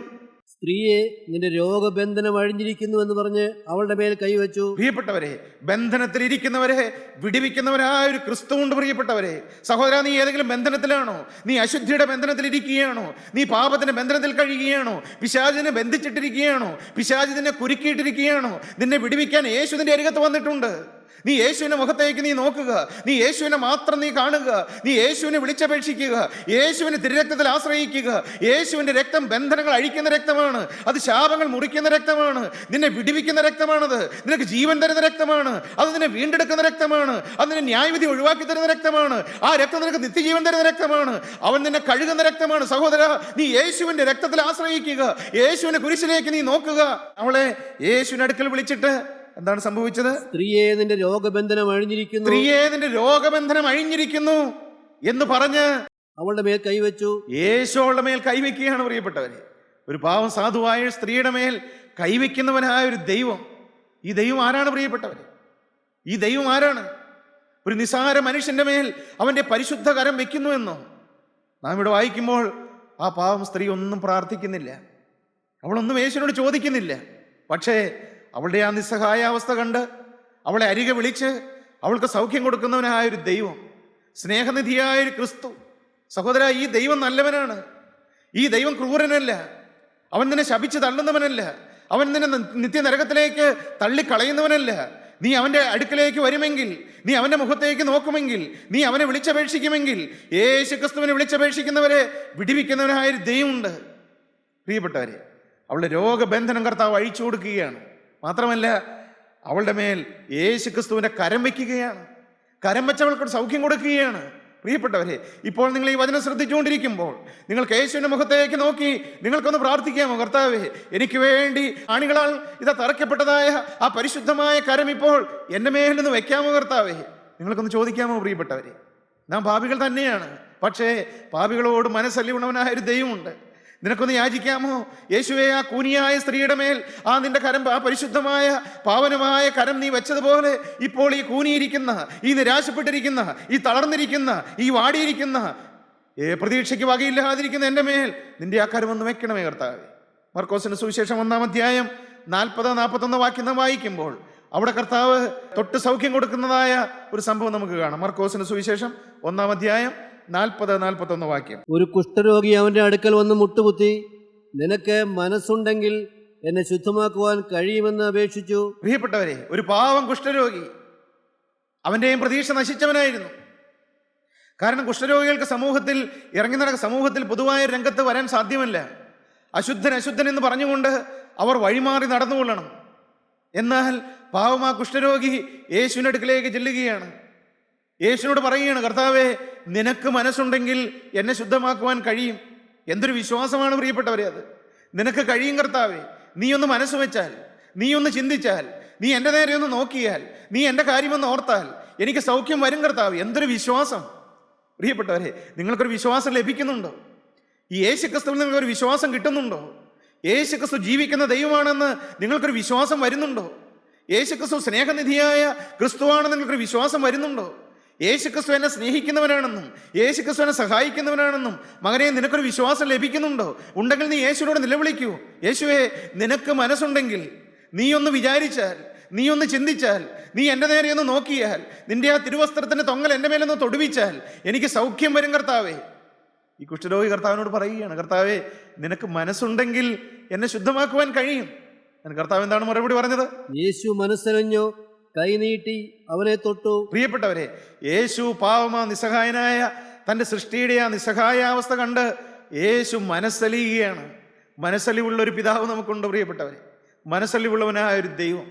സ്ത്രീയെ, നിന്റെ രോഗബന്ധനം അഴിഞ്ഞിരിക്കുന്നു എന്ന് പറഞ്ഞ് അവളുടെ മേൽ കൈവച്ചു. പ്രിയപ്പെട്ടവരെ, ബന്ധനത്തിലിരിക്കുന്നവരെ വിടിവിക്കുന്നവരായ ഒരു ക്രിസ്തുവുണ്ട് പ്രിയപ്പെട്ടവരെ. സഹോദര, നീ ഏതെങ്കിലും ബന്ധനത്തിലാണോ? നീ അശുദ്ധിയുടെ ബന്ധനത്തിലിരിക്കുകയാണോ? നീ പാപത്തിന്റെ ബന്ധനത്തിൽ കഴിയുകയാണോ? പിശാചിനെ ബന്ധിച്ചിട്ടിരിക്കുകയാണോ? പിശാചി നിന്നെ കുരുക്കിയിട്ടിരിക്കുകയാണോ? നിന്നെ വിടിവിക്കാൻ യേശു നിന്റെ അരികത്ത് വന്നിട്ടുണ്ട്. നീ യേശുവിൻ്റെ മുഖത്തേക്ക് നീ നോക്കുക, നീ യേശുവിനെ മാത്രം നീ കാണുക, നീ യേശുവിനെ വിളിച്ചപേക്ഷിക്കുക, യേശുവിന് തിരുരക്തത്തിൽ ആശ്രയിക്കുക. യേശുവിൻ്റെ രക്തം ബന്ധനങ്ങൾ അഴിക്കുന്ന രക്തമാണ്, അത് ശാപങ്ങൾ മുറിക്കുന്ന രക്തമാണ്, നിന്നെ വിടിവിക്കുന്ന രക്തമാണത്, നിനക്ക് ജീവൻ തരുന്ന രക്തമാണ്, അത് നിന്നെ വീണ്ടെടുക്കുന്ന രക്തമാണ്, അത് നിന്നെ ന്യായവിധി ഒഴിവാക്കി തരുന്ന രക്തമാണ്, ആ രക്തം നിനക്ക് നിത്യജീവൻ തരുന്ന രക്തമാണ്, അവൻ നിന്നെ കഴുകുന്ന രക്തമാണ്. സഹോദര, നീ യേശുവിൻ്റെ രക്തത്തിൽ ആശ്രയിക്കുക, യേശുവിൻ്റെ കുരിശിലേക്ക് നീ നോക്കുക. അവളെ യേശുവിൻ്റെ അടുക്കൽ വിളിച്ചിട്ട് എന്താണ് സംഭവിച്ചത്? സ്ത്രീയെ, നിന്റെ രോഗബന്ധനം അഴിഞ്ഞിരിക്കുന്നു, സ്ത്രീയെ, നിന്റെ രോഗബന്ധനം അഴിഞ്ഞിരിക്കുന്നു എന്ന് പറഞ്ഞ് അവളുടെ മേൽ കൈവച്ചു. യേശു അവളുടെ മേൽ കൈവയ്ക്കുകയാണ് പ്രിയപ്പെട്ടവരെ. ഒരു പാവം സാധുവായ സ്ത്രീയുടെ മേൽ കൈവയ്ക്കുന്നവനായ ഒരു ദൈവം. ഈ ദൈവം ആരാണ് പ്രിയപ്പെട്ടവരെ? ഈ ദൈവം ആരാണ്? ഒരു നിസ്സാര മനുഷ്യന്റെ മേൽ അവന്റെ പരിശുദ്ധ കരം വെക്കുന്നു എന്നോ? നാം ഇവിടെ വായിക്കുമ്പോൾ ആ പാവം സ്ത്രീ ഒന്നും പ്രാർത്ഥിക്കുന്നില്ല, അവളൊന്നും യേശുവിനോട് ചോദിക്കുന്നില്ല. പക്ഷേ അവളുടെ ആ നിസ്സഹായാവസ്ഥ കണ്ട് അവളെ അരികെ വിളിച്ച് അവൾക്ക് സൗഖ്യം കൊടുക്കുന്നവനായ ഒരു ദൈവം, സ്നേഹനിധിയായ ഒരു ക്രിസ്തു. സഹോദര, ഈ ദൈവം നല്ലവനാണ്. ഈ ദൈവം ക്രൂരനല്ല. അവൻ നിന്നെ ശപിച്ച് തള്ളുന്നവനല്ല. അവൻ നിന്നെ നിത്യനരകത്തിലേക്ക് തള്ളിക്കളയുന്നവനല്ല. നീ അവൻ്റെ അടുക്കലേക്ക് വരുമെങ്കിൽ, നീ അവൻ്റെ മുഖത്തേക്ക് നോക്കുമെങ്കിൽ, നീ അവനെ വിളിച്ചപേക്ഷിക്കുമെങ്കിൽ, യേശു ക്രിസ്തുവിനെ വിളിച്ചപേക്ഷിക്കുന്നവരെ വിടിവിക്കുന്നവനായൊരു ദൈവമുണ്ട്. പ്രിയപ്പെട്ടവരെ, അവളുടെ രോഗബന്ധനം കർത്താവ് അഴിച്ചു കൊടുക്കുകയാണ്. മാത്രമല്ല, അവളുടെ മേൽ യേശു ക്രിസ്തുവിൻ്റെ കരം വയ്ക്കുകയാണ്. കരം വെച്ച് അവൾക്ക് സൗഖ്യം കൊടുക്കുകയാണ്. പ്രിയപ്പെട്ടവരെ, ഇപ്പോൾ നിങ്ങൾ ഈ വചനം ശ്രദ്ധിച്ചുകൊണ്ടിരിക്കുമ്പോൾ നിങ്ങൾക്ക് യേശുവിൻ്റെ മുഖത്തേക്ക് നോക്കി നിങ്ങൾക്കൊന്ന് പ്രാർത്ഥിക്കാമോ? കർത്താവേ, എനിക്ക് വേണ്ടി ആണികളാൽ ഇതാ തറയ്ക്കപ്പെട്ടതായ ആ പരിശുദ്ധമായ കരം ഇപ്പോൾ എൻ്റെ മേലിൽ വെക്കാമോ? കർത്താവേ, നിങ്ങൾക്കൊന്ന് ചോദിക്കാമോ? പ്രിയപ്പെട്ടവരെ, നാം പാപികൾ തന്നെയാണ്. പക്ഷേ പാപികളോട് മനസ്സലിവുള്ളവനായ ഒരു ദൈവമുണ്ട്. നിനക്കൊന്ന് യാചിക്കാമോ? യേശുവേ, ആ കൂനിയായ സ്ത്രീയുടെ മേൽ ആ നിന്റെ കരം, ആ പരിശുദ്ധമായ പാവനമായ കരം നീ വെച്ചതുപോലെ ഇപ്പോൾ ഈ കൂനിയിരിക്കുന്ന, ഈ നിരാശപ്പെട്ടിരിക്കുന്ന, ഈ തളർന്നിരിക്കുന്ന, ഈ വാടിയിരിക്കുന്ന, പ്രതീക്ഷയ്ക്ക് വകയില്ലാതിരിക്കുന്ന എൻ്റെ മേൽ നിന്റെ ആ കരം ഒന്ന് വെക്കണമേ കർത്താവേ. മർക്കോസിന്റെ സുവിശേഷം 1-ാം അധ്യായം 40-41 വാക്യം നാം വായിക്കുമ്പോൾ അവിടെ കർത്താവ് തൊട്ട് സൗഖ്യം കൊടുക്കുന്നതായ ഒരു സംഭവം നമുക്ക് കാണാം. മർക്കോസിന്റെ സുവിശേഷം 1-ാം അധ്യായം 40-41 വാക്യം. ഒരു കുഷ്ഠരോഗി അവൻ്റെ അടുക്കൽ വന്ന് മുട്ടുകുത്തി, നിനക്ക് മനസ്സുണ്ടെങ്കിൽ എന്നെ ശുദ്ധമാക്കുവാൻ കഴിയുമെന്ന് അപേക്ഷിച്ചു. പ്രിയപ്പെട്ടവരെ, ഒരു പാവം കുഷ്ഠരോഗി, അവൻ്റെയും പ്രതീക്ഷ നശിച്ചവനായിരുന്നു. കാരണം കുഷ്ഠരോഗികൾക്ക് സമൂഹത്തിൽ ഇറങ്ങി നടക്കുന്ന, സമൂഹത്തിൽ പൊതുവായ രംഗത്ത് വരാൻ സാധ്യമല്ല. അശുദ്ധൻ അശുദ്ധൻ എന്ന് പറഞ്ഞുകൊണ്ട് അവർ വഴിമാറി നടന്നുകൊള്ളണം. എന്നാൽ പാവം ആ കുഷ്ഠരോഗി യേശുവിൻ്റെ അടുക്കലേക്ക് ചെല്ലുകയാണ്. യേശുവിനോട് പറയുകയാണ്, കർത്താവേ, നിനക്ക് മനസ്സുണ്ടെങ്കിൽ എന്നെ ശുദ്ധമാക്കുവാൻ കഴിയും. എന്തൊരു വിശ്വാസമാണ് പ്രിയപ്പെട്ടവരെ അത്! നിനക്ക് കഴിയും കർത്താവേ, നീ ഒന്ന് മനസ്സ് വെച്ചാൽ, നീ ഒന്ന് ചിന്തിച്ചാൽ, നീ എൻ്റെ നേരെ ഒന്ന് നോക്കിയാൽ, നീ എൻ്റെ കാര്യമൊന്ന് ഓർത്താൽ എനിക്ക് സൗഖ്യം വരും കർത്താവ്. എന്തൊരു വിശ്വാസം പ്രിയപ്പെട്ടവരെ! നിങ്ങൾക്കൊരു വിശ്വാസം ലഭിക്കുന്നുണ്ടോ? ഈ യേശു ക്രിസ്തുവിൽ നിങ്ങൾക്കൊരു വിശ്വാസം കിട്ടുന്നുണ്ടോ? യേശു ക്രിസ്തു ജീവിക്കുന്ന ദൈവമാണെന്ന് നിങ്ങൾക്കൊരു വിശ്വാസം വരുന്നുണ്ടോ? യേശു ക്രിസ്തു സ്നേഹനിധിയായ ക്രിസ്തുവാണെന്ന് നിങ്ങൾക്കൊരു വിശ്വാസം വരുന്നുണ്ടോ? യേശു ക്രിസ്തു എന്നെ സ്നേഹിക്കുന്നവനാണെന്നും യേശു ക്രിസ്തു എന്നെ സഹായിക്കുന്നവനാണെന്നും മകനെ നിനക്കൊരു വിശ്വാസം ലഭിക്കുന്നുണ്ടോ? ഉണ്ടെങ്കിൽ നീ യേശുവിനോട് നിലവിളിക്കൂ, യേശുവേ, നിനക്ക് മനസ്സുണ്ടെങ്കിൽ, നീ ഒന്ന് വിചാരിച്ചാൽ, നീ ഒന്ന് ചിന്തിച്ചാൽ, നീ എൻ്റെ നേരെ ഒന്ന് നോക്കിയാൽ, നിന്റെ ആ തിരുവസ്ത്രത്തിൻ്റെ തൊങ്ങൽ എൻ്റെ മേലൊന്ന് തൊടുവിച്ചാൽ എനിക്ക് സൗഖ്യം വരും കർത്താവേ. ഈ കുഷ്ഠരോഗി കർത്താവിനോട് പറയുകയാണ്, കർത്താവേ, നിനക്ക് മനസ്സുണ്ടെങ്കിൽ എന്നെ ശുദ്ധമാക്കുവാൻ കഴിയും. കർത്താവ് എന്താണ് മറുപടി പറഞ്ഞത്? യേശു മനസ്സറിഞ്ഞു കൈനീട്ടി അവനെ തൊട്ടു. പ്രിയപ്പെട്ടവരെ, യേശു പാവമാ നിസ്സഹായനായ തൻ്റെ സൃഷ്ടിയുടെ ആ നിസ്സഹായാവസ്ഥ കണ്ട് യേശു മനസ്സലിയുകയാണ്. മനസ്സലിവുള്ള ഒരു പിതാവ് നമുക്കുണ്ട് പ്രിയപ്പെട്ടവരെ. മനസ്സലിവുള്ളവനായ ഒരു ദൈവം,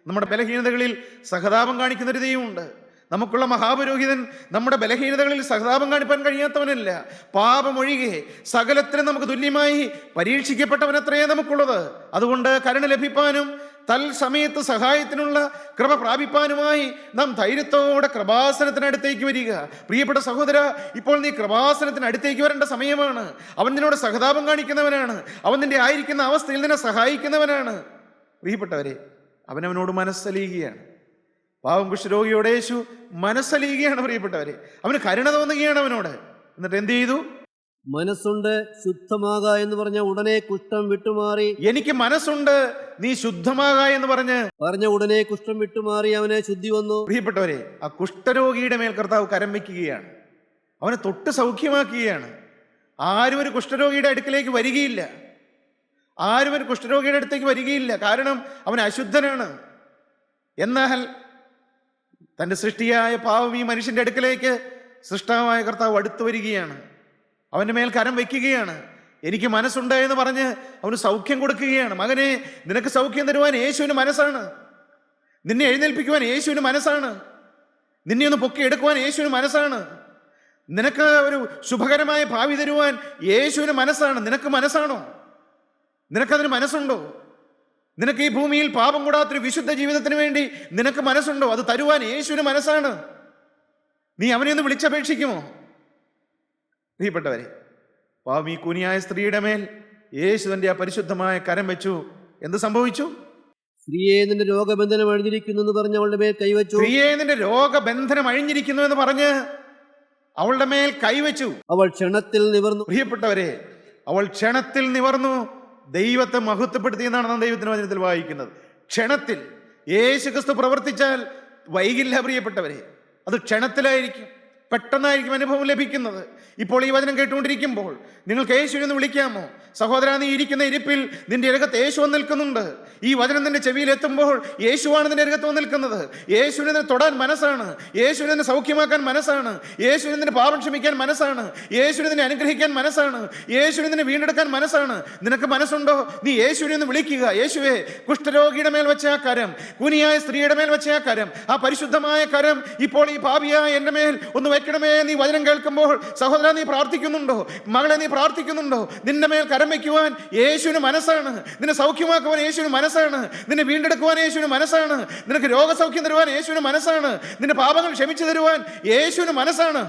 നമ്മുടെ ബലഹീനതകളിൽ സഹതാപം കാണിക്കുന്ന ഒരു ദൈവമുണ്ട്. നമുക്കുള്ള മഹാപുരോഹിതൻ നമ്മുടെ ബലഹീനതകളിൽ സഹതാപം കാണിപ്പാൻ കഴിയാത്തവനല്ല. പാപമൊഴികെ സകലത്തിനും നമുക്ക് തുല്യമായി പരീക്ഷിക്കപ്പെട്ടവനത്രയേ നമുക്കുള്ളത്. അതുകൊണ്ട് കരുണ ലഭിപ്പാനും തൽസമയത്ത് സഹായത്തിനുള്ള കൃപ പ്രാപിപ്പാനുമായി നാം ധൈര്യത്തോടെ കൃപാസനത്തിനടുത്തേക്ക് വരിക. പ്രിയപ്പെട്ട സഹോദര, ഇപ്പോൾ നീ കൃപാസനത്തിനടുത്തേക്ക് വരേണ്ട സമയമാണ്. അവൻ നിന്നോട് സഹതാപം കാണിക്കുന്നവനാണ്. അവൻ നിന്റെ ആയിരിക്കുന്ന അവസ്ഥയിൽ നിന്നെ സഹായിക്കുന്നവനാണ്. പ്രിയപ്പെട്ടവരെ, അവനവനോട് മനസ്സലിയുകയാണ്. പാവം കുഷ്ഠരോഗിയോട് യേശു മനസ്സലിയുകയാണ് പ്രിയപ്പെട്ടവരെ. അവന് കരുണ തോന്നുകയാണ് അവനോട്. എന്നിട്ട് എന്ത് ചെയ്തു? മനസ്സുണ്ട്, ശുദ്ധമാക എന്ന് പറഞ്ഞ ഉടനെ കുഷ്ഠം വിട്ടുമാറി. എനിക്ക് മനസ്സുണ്ട്, നീ ശുദ്ധമാക എന്ന് പറഞ്ഞ ഉടനെ കുഷ്ഠം വിട്ടുമാറി അവനെ ശുദ്ധി വന്നു. പ്രിയപ്പെട്ടവരെ, ആ കുഷ്ഠരോഗിയുടെ മേൽ കർത്താവ് കരം വയ്ക്കുകയാണ്. അവനെ തൊട്ട് സൗഖ്യമാക്കുകയാണ്. ആരും ഒരു കുഷ്ഠരോഗിയുടെ അടുക്കിലേക്ക് വരികയില്ല. ആരും ഒരു കുഷ്ഠരോഗിയുടെ അടുത്തേക്ക് വരികയില്ല. കാരണം അവൻ അശുദ്ധനാണ്. എന്നാൽ തൻ്റെ സൃഷ്ടിയായ പാവം ഈ മനുഷ്യൻ്റെ അടുക്കലേക്ക് സൃഷ്ടാവായ കർത്താവ് അടുത്തു വരികയാണ്. അവൻ്റെ മേൽ കരം വയ്ക്കുകയാണ്. എനിക്ക് മനസ്സുണ്ട് എന്ന് പറഞ്ഞ് അവന് സൗഖ്യം കൊടുക്കുകയാണ്. മകനെ, നിനക്ക് സൗഖ്യം തരുവാൻ യേശുവിന് മനസ്സാണ്. നിന്നെ എഴുന്നേൽപ്പിക്കുവാൻ യേശുവിന് മനസ്സാണ്. നിന്നെ ഒന്ന് പൊക്കി എടുക്കുവാൻ യേശുവിന് മനസ്സാണ്. നിനക്ക് ഒരു ശുഭകരമായ ഭാവി തരുവാൻ യേശുവിന് മനസ്സാണ്. നിനക്ക് മനസ്സാണോ? നിനക്കതിന് മനസ്സുണ്ടോ? നിനക്ക് ഈ ഭൂമിയിൽ പാപം കൂടാത്തൊരു വിശുദ്ധ ജീവിതത്തിന് വേണ്ടി നിനക്ക് മനസ്സുണ്ടോ? അത് തരുവാൻ യേശുവിന് മനസ്സാണ്. നീ അവനെ ഒന്ന് വിളിച്ചപേക്ഷിക്കുമോ? പ്രിയപ്പെട്ടവരെ, പാവം ഈ കൂനിയായ സ്ത്രീയുടെ മേൽ യേശു തന്റെ ആ പരിശുദ്ധമായ കരം വെച്ചു. എന്ത് സംഭവിച്ചു? സ്ത്രീയെ, നിന്റെ രോഗബന്ധനം അഴിഞ്ഞിരിക്കുന്നു എന്ന് പറഞ്ഞ് അവളുടെ മേൽ കൈവച്ചു. സ്ത്രീയെ, നിന്റെ രോഗബന്ധനം അഴിഞ്ഞിരിക്കുന്നു എന്ന് പറഞ്ഞ് അവളുടെ മേൽ കൈവച്ചു. അവൾ ക്ഷണത്തിൽ നിവർന്നു. പ്രിയപ്പെട്ടവരെ, അവൾ ക്ഷണത്തിൽ നിവർന്നു. ദൈവത്തെ മഹത്വപ്പെടുത്തി എന്നാണ് നാം ദൈവത്തിന്റെ വചനത്തിൽ വായിക്കുന്നത്. ക്ഷണത്തിൽ യേശു ക്രിസ്തു പ്രവർത്തിച്ചാൽ വൈകില്ല പ്രിയപ്പെട്ടവരെ. അത് ക്ഷണത്തിലായിരിക്കും, പെട്ടെന്നായിരിക്കും അനുഭവം ലഭിക്കുന്നത്. ഇപ്പോൾ ഈ വചനം കേട്ടുകൊണ്ടിരിക്കുമ്പോൾ നിങ്ങൾക്ക് യേശുവിനെ ഒന്ന് വിളിക്കാമോ? സഹോദരാ, നീ ഇരിക്കുന്ന ഇരിപ്പിൽ നിന്റെ അരികത്ത് യേശു വന്ന് നിൽക്കുന്നുണ്ട്. ഈ വചനം നിന്റെ ചെവിയിൽ എത്തുമ്പോൾ യേശുവാണ് നിന്റെ അരികത്ത് വന്ന് നിൽക്കുന്നത്. യേശുവിനെ നിന്നെ തൊടാൻ മനസ്സാണ്, യേശുവിനെ നിന്നെ സൗഖ്യമാക്കാൻ മനസ്സാണ്, യേശുവിനെ നിന്റെ പാപം ക്ഷമിക്കാൻ മനസ്സാണ്, യേശുവിനെ നിന്നെ അനുഗ്രഹിക്കാൻ മനസ്സാണ്, യേശുവിനെ നിന്നെ വീണ്ടെടുക്കാൻ മനസ്സാണ്. നിനക്ക് മനസ്സുണ്ടോ? നീ യേശുവിനെ ഒന്ന് വിളിക്കുക. യേശുവേ, കുഷ്ഠരോഗിയുടെ മേൽ വെച്ച ആ കരം, കൂനിയായ സ്ത്രീയുടെ മേൽ വെച്ച ആ കരം, ആ പരിശുദ്ധമായ കരം ഇപ്പോൾ ഈ പാപിയായ എൻ്റെ മേൽ ഒന്ന് വെക്കണമേ. നീ വചനം കേൾക്കുമ്പോൾ സഹോദരാ, നീ പ്രാർത്ഥിക്കുന്നുണ്ടോ? മകളെ, നീ പ്രാർത്ഥിക്കുന്നുണ്ടോ? നിന്റെ മേൽ കരം വയ്ക്കുവാൻ യേശുവിന് മനസ്സാണ്, നിന്നെ സൗഖ്യമാക്കുവാൻ യേശുവിന് മനസ്സാണ്, നിന്നെ വീണ്ടെടുക്കുവാൻ യേശുവിന് മനസ്സാണ്, നിനക്ക് രോഗസൗഖ്യം തരുവാൻ യേശുവിന് മനസ്സാണ്, നിന്റെ പാപങ്ങൾ ക്ഷമിച്ചു തരുവാൻ യേശുവിന് മനസ്സാണ്.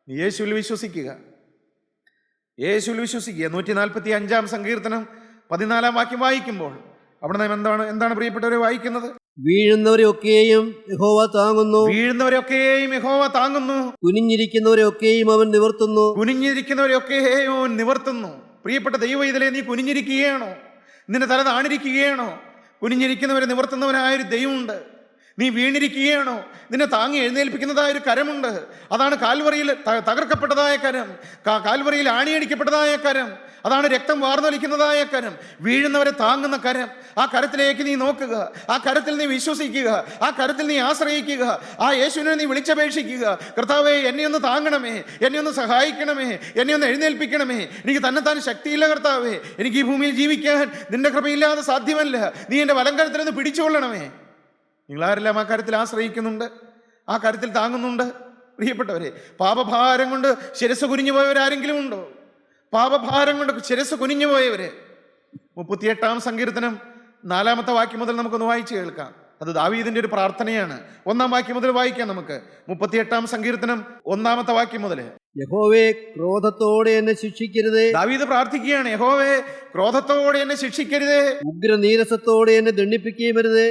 നീ യേശുവിൽ വിശ്വസിക്കുക, യേശുവിൽ വിശ്വസിക്കുക. 145 സങ്കീർത്തനം 14 വാക്യം വായിക്കുമ്പോൾ അവിടെ നാം എന്താണ് പ്രിയപ്പെട്ടവരെ വായിക്കുന്നത്? വീഴുന്നവരെയൊക്കെയും യഹോവ താങ്ങുന്നു, വീഴുന്നവരെയൊക്കെയും യഹോവ താങ്ങുന്നു, കുനിഞ്ഞിരിക്കുന്നവരെയൊക്കെയും അവൻ നിവർത്തുന്നു, കുനിഞ്ഞിരിക്കുന്നവരെയൊക്കെയും അവൻ നിവർത്തുന്നു. പ്രിയപ്പെട്ട ദൈവവേദലേ, നീ കുനിഞ്ഞിരിക്കുകയാണോ? നിന്റെ തല താണിരിക്കുകയാണോ? കുനിഞ്ഞിരിക്കുന്നവരെ നിവർത്തുന്നവനായൊരു ദൈവമുണ്ട്. നീ വീണിരിക്കുകയാണോ? നിന്നെ താങ്ങി എഴുന്നേൽപ്പിക്കുന്നതായ ഒരു കരമുണ്ട്. അതാണ് കാൽവറിയിൽ തകർക്കപ്പെട്ടതായ കരം, കാൽവറിയിൽ ആണിയടിക്കപ്പെട്ടതായ കരം, അതാണ് രക്തം വാർന്നൊലിക്കുന്നതായ കരം, വീഴുന്നവരെ താങ്ങുന്ന കരം. ആ കരത്തിലേക്ക് നീ നോക്കുക, ആ കരത്തിൽ നീ വിശ്വസിക്കുക, ആ കരത്തിൽ നീ ആശ്രയിക്കുക, ആ യേശുവിനെ നീ വിളിച്ചപേക്ഷിക്കുക. കർത്താവേ, എന്നെ ഒന്ന് താങ്ങണമേ, എന്നെ ഒന്ന് സഹായിക്കണമേ, എന്നെ ഒന്ന് എഴുന്നേൽപ്പിക്കണമേ. എനിക്ക് തന്നെത്താൻ ശക്തിയില്ല കർത്താവേ, എനിക്ക് ഈ ഭൂമിയിൽ ജീവിക്കാൻ നിന്റെ കൃപയില്ലാതെ സാധ്യമല്ല. നീ എൻ്റെ വലങ്കരത്തിൽ നിന്ന് പിടിച്ചുകൊള്ളണമേ. നിങ്ങളാരെല്ലാം ആ കരത്തിൽ ആശ്രയിക്കുന്നുണ്ട്, ആ കരത്തിൽ താങ്ങുന്നുണ്ട്? പ്രിയപ്പെട്ടവരെ, പാപഭാരം കൊണ്ട് ശിരസ് കുനിഞ്ഞു പോയവരാരെങ്കിലും ഉണ്ടോ? പാപഭാരം കൊണ്ട് ശിരസ് കുനിഞ്ഞു പോയവര്. 38 സങ്കീർത്തനം 4 വാക്യം മുതൽ നമുക്കൊന്ന് വായിച്ചു കേൾക്കാം. അത് ദാവീദിന്റെ ഒരു പ്രാർത്ഥനയാണ്. 1 വാക്യം മുതൽ വായിക്കാം നമുക്ക്. 38 സങ്കീർത്തനം 1 വാക്യം മുതൽ. യഹോവേ, ക്രോധത്തോടെ എന്നെ ശിക്ഷിക്കരുതേ. ദാവീദ് പ്രാർത്ഥിക്കുകയാണ്, യഹോവേ, ക്രോധത്തോടെ എന്നെ ശിക്ഷിക്കരുതേ, ഉഗ്രനീരസത്തോടെ എന്നെ ദണ്ഡിപ്പിക്കുകയും അരുതേ,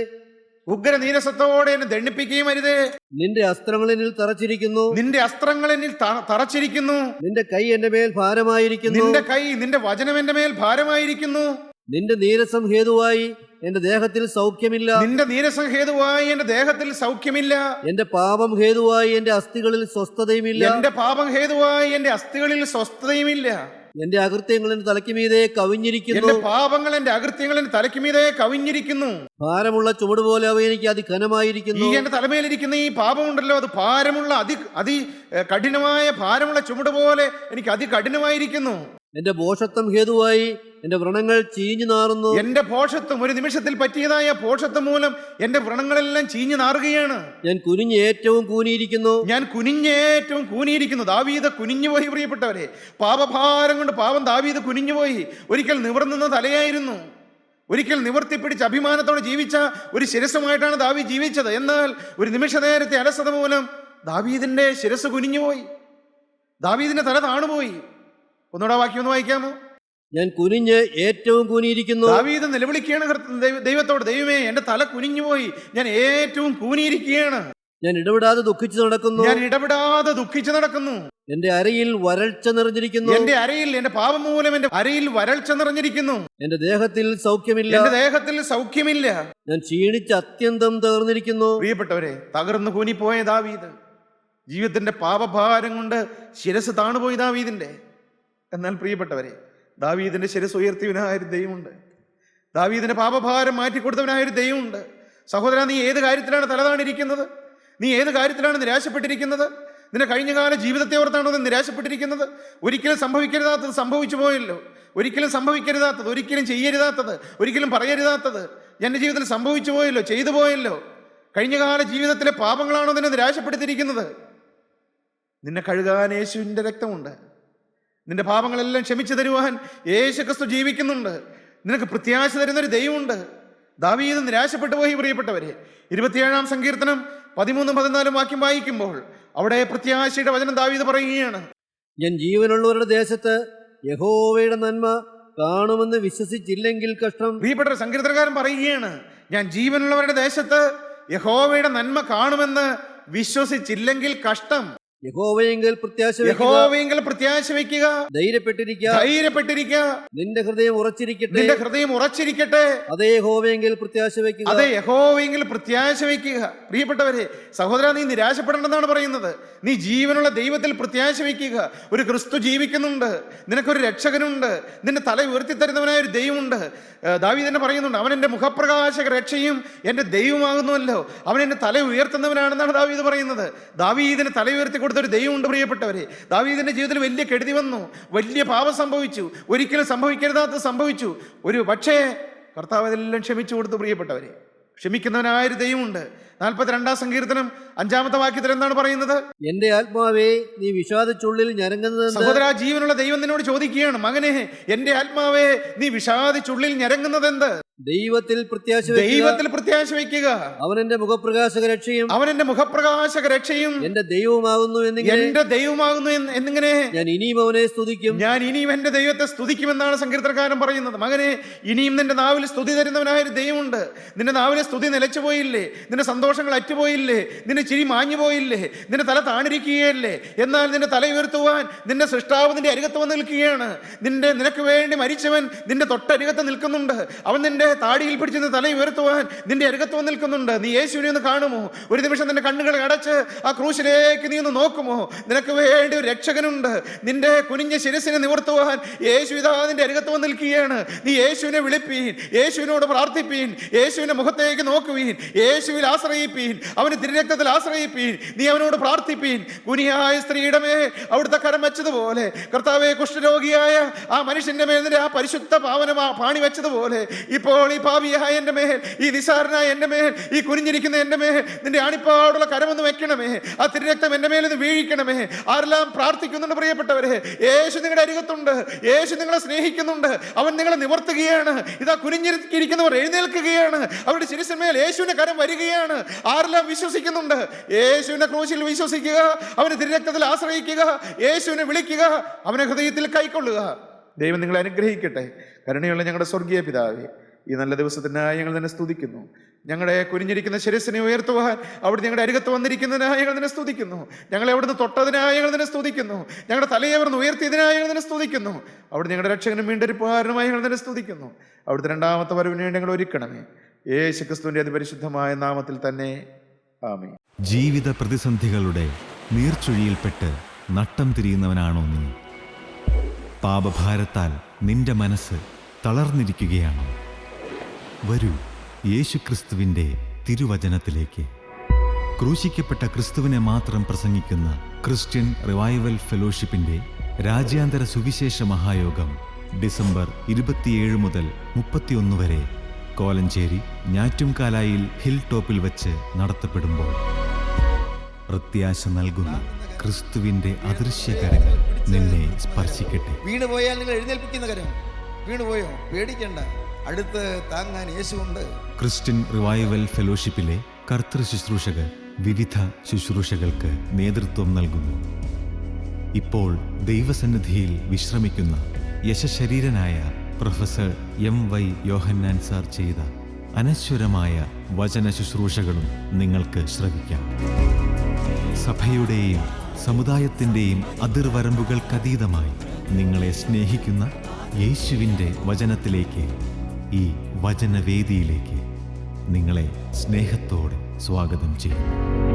ഉഗ്രനീരസത്തോടെ എന്നെ ദണ്ഡിപ്പിക്കുകയും അരുതേ. നിന്റെ അസ്ത്രങ്ങൾ എന്നിൽ തറച്ചിരിക്കുന്നു, നിന്റെ അസ്ത്രങ്ങൾ എന്നിൽ തറച്ചിരിക്കുന്നു, നിന്റെ കൈ എന്റെ മേൽ ഭാരമായിരിക്കുന്നു, നിന്റെ വചനം എന്റെ മേൽ ഭാരമായിരിക്കുന്നു. നിന്റെ നീരസം ഹേതുവായി എന്റെ ദേഹത്തിൽ സൗഖ്യമില്ല, നിന്റെ നീരസം ഹേതുവായി എന്റെ ദേഹത്തിൽ സൗഖ്യമില്ല, എന്റെ പാപം ഹേതുവായി എന്റെ അസ്ഥികളിൽ സ്വസ്ഥതയുമില്ല, എന്റെ പാപം ഹേതുവായി എന്റെ അസ്ഥികളിൽ സ്വസ്ഥതയുമില്ല. എന്റെ അകൃത്യങ്ങൾ എന്റെ തലയ്ക്ക് മീതെ കവിഞ്ഞിരിക്കുന്നു, എന്റെ പാപങ്ങൾ എന്റെ അകൃത്യങ്ങൾ എന്റെ തലയ്ക്ക് മീതെ കവിഞ്ഞിരിക്കുന്നു. ഭാരമുള്ള ചുമട് പോലെ അവ എനിക്ക് അതിഘനമായിരിക്കുന്നു. ഈ എന്റെ തലമേലിരിക്കുന്ന ഈ പാപമുണ്ടല്ലോ, അത് ഭാരമുള്ള കഠിനമായ ഭാരമുള്ള ചുമട് പോലെ എനിക്ക് അതികഠിനമായിരിക്കുന്നു. എന്റെ ഭോഷത്വം ഹേതുവായി എന്റെ വ്രണങ്ങൾ ചീഞ്ഞു നാറുന്നു, എന്റെ ഭോഷത്വം, ഒരു നിമിഷത്തിൽ പറ്റിയതായ ഭോഷത്വം മൂലം എന്റെ വ്രണങ്ങളെല്ലാം ചീഞ്ഞു നാറുകയാണ്. ഞാൻ കുനിഞ്ഞ് ഏറ്റവും കൂനിയിരിക്കുന്നു, ഞാൻ കുനിഞ്ഞേറ്റവും കൂനിയിരിക്കുന്നു. ദാവീദ് കുനിഞ്ഞുപോയി. പ്രിയപ്പെട്ടവരെ, പാപഭാരം കൊണ്ട് പാവം ദാവീദ് കുനിഞ്ഞുപോയി. ഒരിക്കൽ നിവർന്നുന്ന തലയായിരുന്നു, ഒരിക്കൽ നിവർത്തിപ്പിടിച്ച് അഭിമാനത്തോടെ ജീവിച്ച ഒരു ശിരസ്സുമായിട്ടാണ് ദാവീദ് ജീവിച്ചത്. എന്നാൽ ഒരു നിമിഷ നേരത്തെ അലസത മൂലം ദാവീദിന്റെ ശിരസ് കുനിഞ്ഞുപോയി, ദാവീദിന്റെ തല താണുപോയി. ഒന്നുകൂടെ വാക്യം ഒന്ന് വായിക്കാമോ? ഞാൻ കുനിഞ്ഞ് ഏറ്റവും കൂനിയിരിക്കുന്നു. ദാവീദ് നിലവിളിക്കുകയാണ് ദൈവത്തോട്, ദൈവമേ, എന്റെ തല കുനിഞ്ഞുപോയി, ഞാൻ ഏറ്റവും കൂനിയിരിക്കുകയാണ്. ഞാൻ ഇടപെടാതെ ദുഃഖിച്ചു നടക്കുന്നു, ഞാൻ ഇടപെടാതെ ദുഃഖിച്ചു നടക്കുന്നു. എന്റെ അരയിൽ വരൾച്ച നിറഞ്ഞിരിക്കുന്നു, എന്റെ പാപം മൂലം എന്റെ അരയിൽ വരൾച്ച നിറഞ്ഞിരിക്കുന്നു. എന്റെ ദേഹത്തിൽ സൗഖ്യമില്ല, എന്റെ ദേഹത്തിൽ സൗഖ്യമില്ല. ഞാൻ ക്ഷീണിച്ച് അത്യന്തം തകർന്നിരിക്കുന്നു. പ്രിയപ്പെട്ടവരെ, തകർന്നു കൂനിപ്പോയ ദാവീദ്, ജീവിതത്തിന്റെ പാപഭാരം കൊണ്ട് ശിരസ് താണുപോയി ദാവീദിന്റെ. എന്നാൽ പ്രിയപ്പെട്ടവരെ, ദാവീദിന്റെ ശിരസ് ഉയർത്തിയവനായൊരു ദൈവമുണ്ട്. ദാവീദിന്റെ പാപഭാരം മാറ്റിക്കൊടുത്തവനായൊരു ദൈവമുണ്ട്. സഹോദരാ, നീ ഏത് കാര്യത്തിലാണ് തലതാണിരിക്കുന്നത്? നീ ഏത് കാര്യത്തിലാണ് നിരാശപ്പെട്ടിരിക്കുന്നത്? നിന്റെ കഴിഞ്ഞകാല ജീവിതത്തെ ഓർത്താണോ നീ നിരാശപ്പെട്ടിരിക്കുന്നത്? ഒരിക്കലും സംഭവിക്കരുതാത്തത് സംഭവിച്ചു പോയല്ലോ, ഒരിക്കലും സംഭവിക്കരുതാത്തത്, ഒരിക്കലും ചെയ്യരുതാത്തത്, ഒരിക്കലും പറയരുതാത്തത് എൻ്റെ ജീവിതത്തിൽ സംഭവിച്ചു പോയല്ലോ, ചെയ്തു പോയല്ലോ. കഴിഞ്ഞകാല ജീവിതത്തിലെ പാപങ്ങളാണോ നിന്നെ നിരാശപ്പെടുത്തിയിരിക്കുന്നത്? നിന്നെ കഴുകാൻ യേശുവിൻ്റെ രക്തമുണ്ട്. നിന്റെ പാപങ്ങളെല്ലാം ക്ഷമിച്ചു തരുവാൻ യേശുക്രിസ്തു ജീവിക്കുന്നുണ്ട്. നിനക്ക് പ്രത്യാശ തരുന്നൊരു ദൈവമുണ്ട്. ദാവീദ് നിരാശപ്പെട്ടു പോയി. പ്രിയപ്പെട്ടവരെ, 27 സങ്കീർത്തനം 13-14 വാക്യം വായിക്കുമ്പോൾ അവിടെ പ്രത്യാശയുടെ വചനം ദാവീദ് പറയുകയാണ്. ഞാൻ ജീവനുള്ളവരുടെ ദേശത്ത് യഹോവയുടെ നന്മ കാണുമെന്ന് വിശ്വസിച്ചില്ലെങ്കിൽ കഷ്ടം. പ്രിയപ്പെട്ട സങ്കീർത്തനക്കാരൻ പറയുകയാണ്, ഞാൻ ജീവനുള്ളവരുടെ ദേശത്ത് യഹോവയുടെ നന്മ കാണുമെന്ന് വിശ്വസിച്ചില്ലെങ്കിൽ കഷ്ടം. യഹോവയെങ്കിൽ പ്രത്യാശ വയ്ക്കുക. യഹോവയെങ്കിൽ പ്രത്യാശ വയ്ക്കുക. ധൈര്യപ്പെട്ടിരിക്കുക. നിന്റെ ഹൃദയം ഉറച്ചിരിക്കട്ടെ. നിന്റെ ഹൃദയം ഉറച്ചിരിക്കട്ടെ. അതേ യഹോവയെങ്കിൽ പ്രത്യാശ വയ്ക്കുക. അതെ യഹോവയെങ്കിൽ പ്രത്യാശ വയ്ക്കുക. പ്രിയപ്പെട്ടവരെ, സഹോദര, നീ നിരാശപ്പെടേണ്ടെന്നാണ് പറയുന്നത്. നീ ജീവനുള്ള ദൈവത്തിൽ പ്രത്യാശ വയ്ക്കുക. ഒരു ക്രിസ്തു ജീവിക്കുന്നുണ്ട്. നിനക്കൊരു രക്ഷകനുണ്ട്. നിന്റെ തല ഉയർത്തി തരുന്നവനായ ഒരു ദൈവമുണ്ട്. ദാവീദ് തന്നെ പറയുന്നുണ്ട്, അവൻ എൻ്റെ മുഖപ്രകാശക രക്ഷയും എൻ്റെ ദൈവമാകുന്നുവല്ലോ. അവൻ എൻ്റെ തല ഉയർത്തുന്നവനാണെന്നാണ് ദാവീദ് പറയുന്നത്. ദാവീദിന് തല ഉയർത്തി കൊടുത്തൊരു ദൈവമുണ്ട്. പ്രിയപ്പെട്ടവരെ, ദാവീദിന്റെ ജീവിതത്തിൽ വലിയ കെടുതി വന്നു, വലിയ പാപം സംഭവിച്ചു, ഒരിക്കലും സംഭവിക്കരുതാത്തത് സംഭവിച്ചു. ഒരു പക്ഷേ കർത്താവ് അതെല്ലാം ക്ഷമിച്ചു കൊടുത്തു. പ്രിയപ്പെട്ടവരെ, ക്ഷമിക്കുന്നവനായൊരു ദൈവമുണ്ട്. 42-ാം സങ്കീർത്തനം 5-ാമത്തെ വാക്യത്തിൽ എന്താണ് പറയുന്നത്? എന്റെ ആത്മാവേ, നീ വിഷാദിച്ചുള്ളിൽ ഞരങ്ങുന്നത്. സഹോദരാ, ജീവനുള്ള ദൈവം നിന്നോട് ചോദിക്കുകയാണ്, മകനെ, എന്റെ ആത്മാവേ, നീ വിഷാദിച്ചുള്ളിൽ ഞരങ്ങുന്നത് എന്ത്? ദൈവത്തിൽ പ്രത്യാശ വയ്ക്കുക. അവൻ എന്റെ മുഖപ്രകാശക രക്ഷയും എന്റെ ദൈവമാകുന്നു എന്നിങ്ങനെ ഞാൻ ഇനിയും അവനെ സ്തുതിക്കും. ഞാൻ ഇനിയും എന്റെ ദൈവത്തെ സ്തുതിക്കുമെന്നാണ് സങ്കീർത്തനക്കാരൻ പറയുന്നത്. മകനെ, ഇനിയും നിന്റെ നാവിൽ സ്തുതി തരുന്നവനായ ഒരു ദൈവമുണ്ട്. നിന്റെ നാവിലെ സ്തുതി നിലച്ചു പോയില്ലേ? നിന്റെ സന്തോഷങ്ങൾ അറ്റുപോയില്ലേ? നിന്റെ ചിരി മാഞ്ഞു പോയില്ലേ? നിന്റെ തല താണിരിക്കുകയല്ലേ? എന്നാൽ നിന്റെ തല ഉയർത്തുവാൻ നിന്റെ സൃഷ്ടാവ് നിന്റെ അരികത്ത് വന്ന് നിൽക്കുകയാണ്. നിനക്ക് വേണ്ടി മരിച്ചവൻ നിന്റെ തൊട്ടരികത്ത് നിൽക്കുന്നുണ്ട്. അവൻ നിന്റെ താടിയിൽ പിടിച്ച് തല ഉയർത്തുവാൻ നിന്റെ അരികത്ത് വന്ന് നിൽക്കുന്നുണ്ട്. നീ യേശുവിനെ ഒന്ന് കാണുമോ? ഒരു നിമിഷം നിന്റെ കണ്ണുകൾ അടച്ച് ആ ക്രൂശിലേക്ക് നീ ഒന്ന് നോക്കുമോ? നിനക്ക് വേണ്ടി ഒരു രക്ഷകനുണ്ട്. നിന്റെ കുനിഞ്ഞ ശിരസിനെ നിവർത്തുവാൻ യേശു ഇതാ നിന്റെ അരികത്ത് വന്ന് നിൽക്കുകയാണ്. നീ യേശുവിനെ വിളിപ്പീൻ, യേശുവിനോട് പ്രാർത്ഥിപ്പീൻ, യേശുവിന്റെ മുഖത്തേക്ക് നോക്കുവീൻ, യേശുവിൽ ആശ്രയിപ്പീൻ, അവന് തിരുരക്തത്തിൽ ആശ്രയിപ്പീൻ, നീ അവനോട് പ്രാർത്ഥിപ്പീൻ. കുനിയായ സ്ത്രീയുടെ മേൽ അവിടുത്തെ കരം വെച്ചതുപോലെ, കർത്താവെ, കുഷ്ഠരോഗിയായ ആ മനുഷ്യന്റെ മേൽ നിന്റെ ആ പരിശുദ്ധ പാണി വെച്ചതുപോലെ, ഇപ്പോൾ ഈ പാപിയായ എൻ്റെ മേൽ, ഈ നിസാരനായ എൻ്റെ മേൽ, ഈ കുനിഞ്ഞിരിക്കുന്ന എൻ്റെ മേൽ നിന്റെ ആണിപ്പാടുള്ള കരമൊന്ന് വെക്കണമേ. ആ തിരുരക്തം എൻ്റെ മേലൊന്ന് വീഴിക്കണമേ. ആരെല്ലാം പ്രാർത്ഥിക്കുന്നുണ്ട് പ്രിയപ്പെട്ടവരെ? യേശു നിങ്ങളുടെ അരികത്തുണ്ട്. യേശു നിങ്ങളെ സ്നേഹിക്കുന്നുണ്ട്. അവൻ നിങ്ങളെ നിവർത്തുകയാണ്. ഇതാ കുനിഞ്ഞിരിക്കുന്നവർ എഴുന്നേൽക്കുകയാണ്. അവരുടെ ശിരസിന്മേൽ യേശുവിന്റെ കരം വരികയാണ്. ആരെല്ലാം വിശ്വസിക്കുന്നുണ്ട്? യേശുവിന്റെ ക്രൂശിൽ വിശ്വസിക്കുക, അവന് തിരുരക്തത്തിൽ ആശ്രയിക്കുക, യേശുവിനെ വിളിക്കുക, അവനെ ഹൃദയത്തിൽ കൈക്കൊള്ളുക. ദൈവം നിങ്ങളെ അനുഗ്രഹിക്കട്ടെ. കരുണയുള്ള ഞങ്ങളുടെ സ്വർഗീയ പിതാവേ, ഈ നല്ല ദിവസത്തിനായി ഞങ്ങൾ നിന്നെ സ്തുതിക്കുന്നു. ഞങ്ങളുടെ കുനിഞ്ഞിരിക്കുന്ന ശിരസിനെ ഉയർത്തുവാൻ അവിടെ ഞങ്ങളുടെ അരികത്ത് വന്നിരിക്കുന്നതിനായി ഞങ്ങൾ നിന്നെ സ്തുതിക്കുന്നു. ഞങ്ങളെ അവിടുന്ന് തൊട്ടതിനായി ഞങ്ങൾ നിന്നെ സ്തുതിക്കുന്നു. ഞങ്ങളുടെ തലയെ അവിടുന്ന് ഉയർത്തിയതിനായി ഞങ്ങൾ നിന്നെ സ്തുതിക്കുന്നു. അവിടെ ഞങ്ങളുടെ രക്ഷകനും വീണ്ടെടുപ്പുകാരനുമായി ഞങ്ങൾ നിന്നെ സ്തുതിക്കുന്നു. അവിടുത്തെ രണ്ടാമത്തെ വരവിന് വേണ്ടി ഞങ്ങൾ ഒരുക്കണമേ. യേശു ക്രിസ്തുവിന്റെ അതിപരിശുദ്ധമായ നാമത്തിൽ തന്നെ, ആമേൻ. ജീവിത പ്രതിസന്ധികളുടെ നീർച്ചുഴിയിൽപ്പെട്ട് നട്ടം തിരിയുന്നവനാണോ നീ? പാപഭാരത്താൽ നിന്റെ മനസ്സ് തളർന്നിരിക്കുകയാണോ? വരൂ, യേശുക്രിസ്തുവിൻ്റെ തിരുവചനത്തിലേക്ക്. ക്രൂശിക്കപ്പെട്ട ക്രിസ്തുവിനെ മാത്രം പ്രസംഗിക്കുന്ന ക്രിസ്ത്യൻ റിവൈവൽ ഫെലോഷിപ്പിൻ്റെ രാജ്യാന്തര സുവിശേഷ മഹായോഗം ഡിസംബർ 27 മുതൽ 31 വരെ കോലഞ്ചേരി ഞാറ്റുംകാലായിൽ ഹിൽ ടോപ്പിൽ വെച്ച് നടത്തപ്പെടുമ്പോൾ പ്രത്യാശ നൽകുന്ന ക്രിസ്തുവിൻ്റെ അദൃശ്യകരങ്ങൾ നിന്നെ സ്പർശിക്കട്ടെ. വീണുപോയാൽ നിങ്ങൾ എഴുന്നേൽപ്പിക്കുന്ന കരം. വീണുപോയോ? പേടിക്കണ്ട, അടുത്ത് താങ്ങാൻ യേശുവുണ്ട്. ക്രിസ്ത്യൻ റിവൈവൽ ഫെലോഷിപ്പിലെ കർത്തൃ ശുശ്രൂഷകർ വിവിധ ശുശ്രൂഷകൾക്ക് നേതൃത്വം നൽകുന്നു. ഇപ്പോൾ ദൈവസന്നിധിയിൽ വിശ്രമിക്കുന്ന യശശരീരനായ പ്രൊഫസർ MY യോഹന്നാൻ സാർ ചെയ്ത അനശ്വരമായ വചന ശുശ്രൂഷകളും നിങ്ങൾക്ക് ശ്രവിക്കാം. സഭയുടെയും സമുദായത്തിൻ്റെയും അതിർവരമ്പുകൾക്കതീതമായി നിങ്ങളെ സ്നേഹിക്കുന്ന യേശുവിൻ്റെ വചനത്തിലേക്ക്, ഈ വചനവേദിയിലേക്ക് നിങ്ങളെ സ്നേഹത്തോടെ സ്വാഗതം ചെയ്യുന്നു.